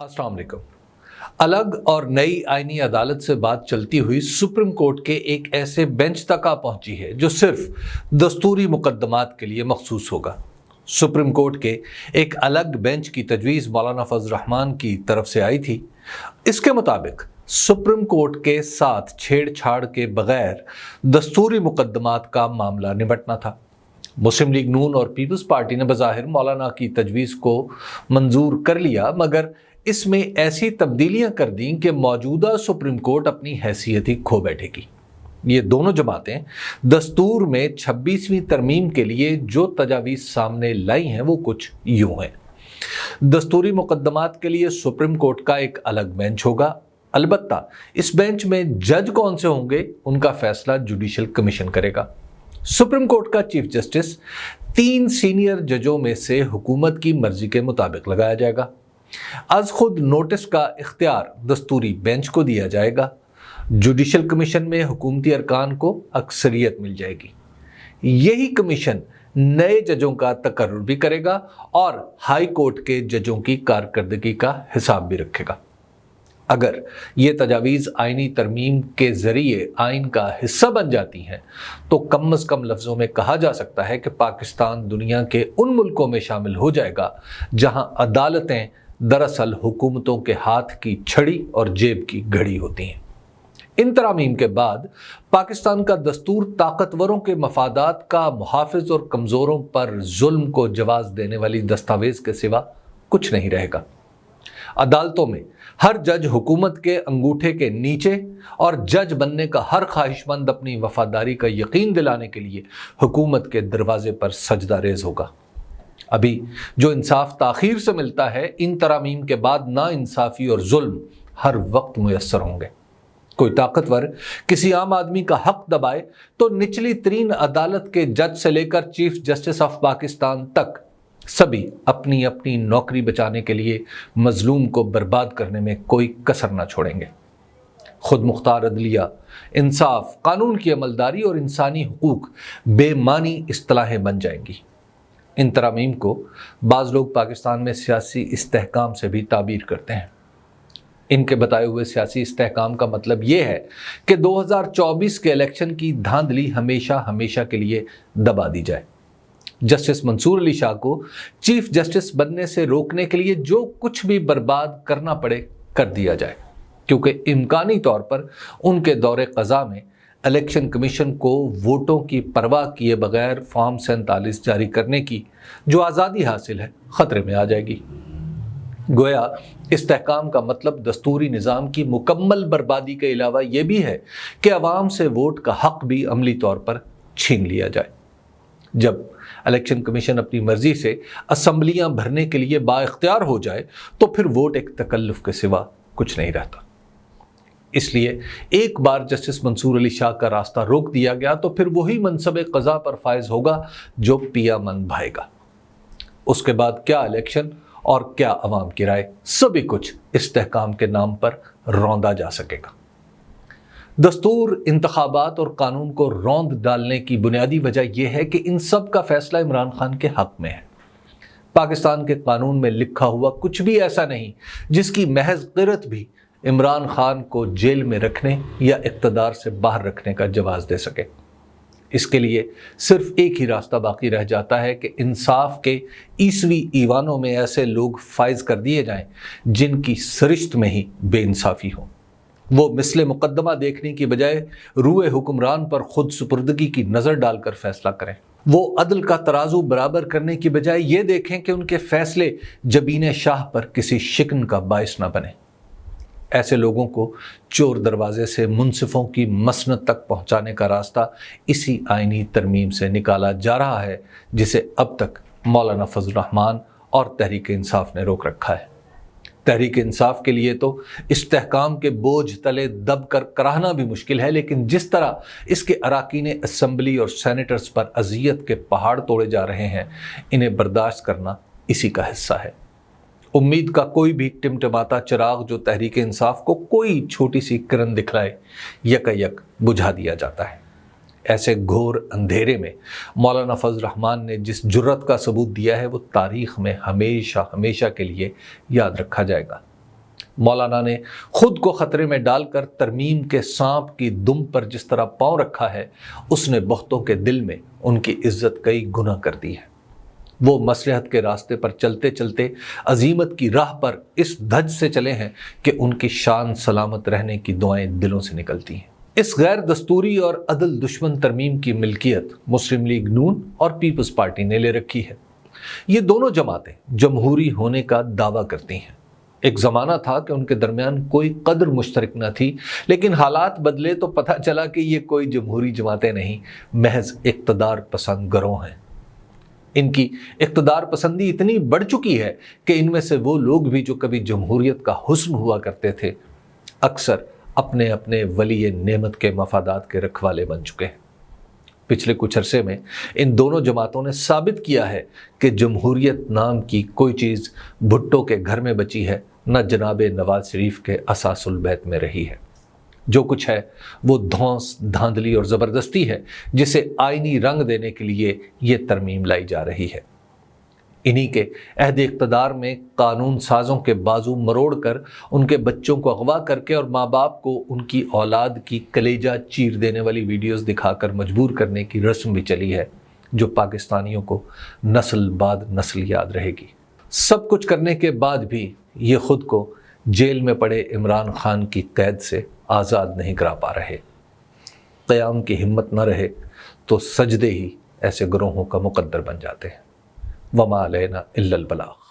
अस्सलाम वालेकुम। अलग और नई आईनी अदालत से बात चलती हुई सुप्रीम कोर्ट के एक ऐसे बेंच तक आ पहुंची है जो सिर्फ दस्तूरी मुकद्दमात के लिए मखसूस होगा। सुप्रीम कोर्ट के एक अलग बेंच की तजवीज़ मौलाना फजल रहमान की तरफ से आई थी। इसके मुताबिक सुप्रीम कोर्ट के साथ छेड़छाड़ के बगैर दस्तूरी मुकद्दमात का मामला निपटना था। मुस्लिम लीग नून और पीपल्स पार्टी ने बज़ाहिर मौलाना की तजवीज़ को मंजूर कर लिया, मगर इसमें ऐसी तब्दीलियां कर दी कि मौजूदा सुप्रीम कोर्ट अपनी हैसियत ही खो बैठेगी। ये दोनों जमातें दस्तूर में 26वीं तरमीम के लिए जो तजावीज़ सामने लाई हैं वो कुछ यूं हैं। दस्तूरी मुकद्दमात के लिए सुप्रीम कोर्ट का एक अलग बेंच होगा। अलबत्ता इस बेंच में जज कौन से होंगे उनका फैसला जुडिशल कमीशन करेगा। सुप्रीम कोर्ट का चीफ जस्टिस 3 सीनियर जजों में से हुकूमत की मर्जी के मुताबिक लगाया जाएगा। आज खुद नोटिस का इख्तियार दस्तूरी बेंच को दिया जाएगा। जुडिशल कमीशन में हुकूमती अरकान को अक्सरियत मिल जाएगी। यही कमीशन नए जजों का तकर्रुर भी करेगा और हाई कोर्ट के जजों की कारकर्दगी का हिसाब भी रखेगा। अगर ये तजावीज़ आईनी तरमीम के ज़रिए आइन का हिस्सा बन जाती हैं तो कम अज़ कम लफ्ज़ों में कहा जा सकता है कि पाकिस्तान दुनिया के उन मुल्कों में शामिल हो जाएगा जहां अदालतें दरअसल हुकूमतों के हाथ की छड़ी और जेब की घड़ी होती हैं। इन तरामीम के बाद पाकिस्तान का दस्तूर ताकतवरों के मफादात का मुहाफ़िज़ और कमज़ोरों पर जुल्म को जवाज़ देने वाली दस्तावेज़ के सिवा कुछ नहीं रहेगा। अदालतों में हर जज हुकूमत के अंगूठे के नीचे और जज बनने का हर ख्वाहिशमंद अपनी वफादारी का यकीन दिलाने के लिए हुकूमत के दरवाजे पर सजदा रेज होगा। अभी जो इंसाफ ताखीर से मिलता है, इन तरामीम के बाद ना इंसाफी और जुल्म हर वक्त मुयस्सर होंगे। कोई ताकतवर किसी आम आदमी का हक दबाए तो निचली तरीन अदालत के जज से लेकर चीफ जस्टिस ऑफ पाकिस्तान तक सभी अपनी अपनी नौकरी बचाने के लिए मजलूम को बर्बाद करने में कोई कसर न छोड़ेंगे। खुद मुख्तार अदलिया, इंसाफ, कानून की अमलदारी और इंसानी हुकूक बेमानी इस्तिलाहें बन जाएंगी। इन तरामीम को बाज़ लोग पाकिस्तान में सियासी इस्तेहकाम से भी ताबीर करते हैं। इनके बताए हुए सियासी इस्तेहकाम का मतलब ये है कि 2024 के इलेक्शन की धांधली हमेशा हमेशा के लिए दबा दी जाए। जस्टिस मंसूर अली शाह को चीफ जस्टिस बनने से रोकने के लिए जो कुछ भी बर्बाद करना पड़े कर दिया जाए, क्योंकि इम्कानी तौर पर उनके दौरे क़ज़ा में इलेक्शन कमीशन को वोटों की परवाह किए बगैर फॉर्म 47 जारी करने की जो आज़ादी हासिल है ख़तरे में आ जाएगी। गोया इस्तेहकाम का मतलब दस्तूरी निज़ाम की मुकम्मल बर्बादी के अलावा ये भी है कि अवाम से वोट का हक भी अमली तौर पर छीन लिया जाए। जब इलेक्शन कमीशन अपनी मर्जी से असम्बलियाँ भरने के लिए बाइख्तियार हो जाए तो फिर वोट एक तकल्लुफ़ के सिवा कुछ नहीं रहता। इसलिए एक बार जस्टिस मंसूर अली शाह का रास्ता रोक दिया गया तो फिर वही मनसब क़ज़ा पर फायज होगा जो पिया मन भाएगा। उसके बाद क्या इलेक्शन और क्या अवाम की राय, सभी कुछ इस्तेहकाम के नाम पर रौंदा जा सकेगा। दस्तूर, इंतखाबात और कानून को रौंद डालने की बुनियादी वजह यह है कि इन सब का फैसला इमरान खान के हक में है। पाकिस्तान के कानून में लिखा हुआ कुछ भी ऐसा नहीं जिसकी महज क़िरत भी इमरान खान को जेल में रखने या इक़्तिदार से बाहर रखने का जवाज़ दे सके। इसके लिए सिर्फ एक ही रास्ता बाकी रह जाता है कि इंसाफ के ईसवी ईवानों में ऐसे लोग फाइज कर दिए जाएं जिनकी सरिश्त में ही बेइंसाफ़ी हो। वो मिसले मुकद्दमा देखने की बजाय रूए हुक्मरान पर खुद सुपुर्दगी की नज़र डालकर फैसला करें। वो अदल का तराजू बराबर करने की बजाय ये देखें कि उनके फैसले जबीन शाह पर किसी शिकन का बायस न बने। ऐसे लोगों को चोर दरवाजे से मुनसिफों की मसनद तक पहुंचाने का रास्ता इसी आईनी तरमीम से निकाला जा रहा है, जिसे अब तक मौलाना फजल रहमान और तहरीक इंसाफ ने रोक रखा है। तहरीक इंसाफ के लिए तो इस्तेहकाम के बोझ तले दब कर कराहना भी मुश्किल है, लेकिन जिस तरह इसके अराकीन असम्बली और सेनेटर्स पर अजियत के पहाड़ तोड़े जा रहे हैं, इन्हें बर्दाश्त करना इसी का हिस्सा है। उम्मीद का कोई भी टिमटिमाता चिराग जो तहरीक इंसाफ को कोई छोटी सी किरण दिखलाए, यकयक बुझा दिया जाता है। ऐसे घोर अंधेरे में मौलाना फजल रहमान ने जिस जुर्रत का सबूत दिया है वो तारीख़ में हमेशा हमेशा के लिए याद रखा जाएगा। मौलाना ने खुद को खतरे में डालकर तरमीम के सांप की दुम पर जिस तरह पांव रखा है, उसने बहुतों के दिल में उनकी इज्जत कई गुना कर दी है। वो मसलहत के रास्ते पर चलते चलते अजीमत की राह पर इस धज से चले हैं कि उनकी शान सलामत रहने की दुआएं दिलों से निकलती हैं। इस गैर दस्तूरी और अदल दुश्मन तरमीम की मिल्कियत मुस्लिम लीग नून और पीपल्स पार्टी ने ले रखी है। ये दोनों जमातें जमहूरी होने का दावा करती हैं। एक ज़माना था कि उनके दरमियान कोई कदर मुश्तरक न थी, लेकिन हालात बदले तो पता चला कि ये कोई जमहूरी जमातें नहीं, महज इक़्तिदार पसंद गिरोह हैं। इनकी इक़्तिदार पसंदी इतनी बढ़ चुकी है कि इनमें से वो लोग भी जो कभी जमहूरियत का हुस्न हुआ करते थे, अक्सर अपने अपने वली नेमत के मफादात के रखवाले बन चुके हैं। पिछले कुछ अरसे में इन दोनों जमातों ने साबित किया है कि जमहूरियत नाम की कोई चीज़ भुट्टो के घर में बची है, न जनाब नवाज शरीफ के असासुल बैत में रही है। जो कुछ है वो धौंस, धांधली और ज़बरदस्ती है, जिसे आईनी रंग देने के लिए ये तरमीम लाई जा रही है। इन्हीं के अहद इक़्तिदार में कानून साज़ों के बाजू मरोड़ कर, उनके बच्चों को अगवा करके और माँ बाप को उनकी औलाद की कलेजा चीर देने वाली वीडियोस दिखाकर मजबूर करने की रस्म भी चली है, जो पाकिस्तानियों को नस्ल बाद नस्ल याद रहेगी। सब कुछ करने के बाद भी ये खुद को जेल में पड़े इमरान खान की कैद से आज़ाद नहीं करा पा रहे। क़याम की हिम्मत न रहे तो सजदे ही ऐसे गिरोहों का मुकद्दर बन जाते हैं। वमा अलैना इल्लल बलाग।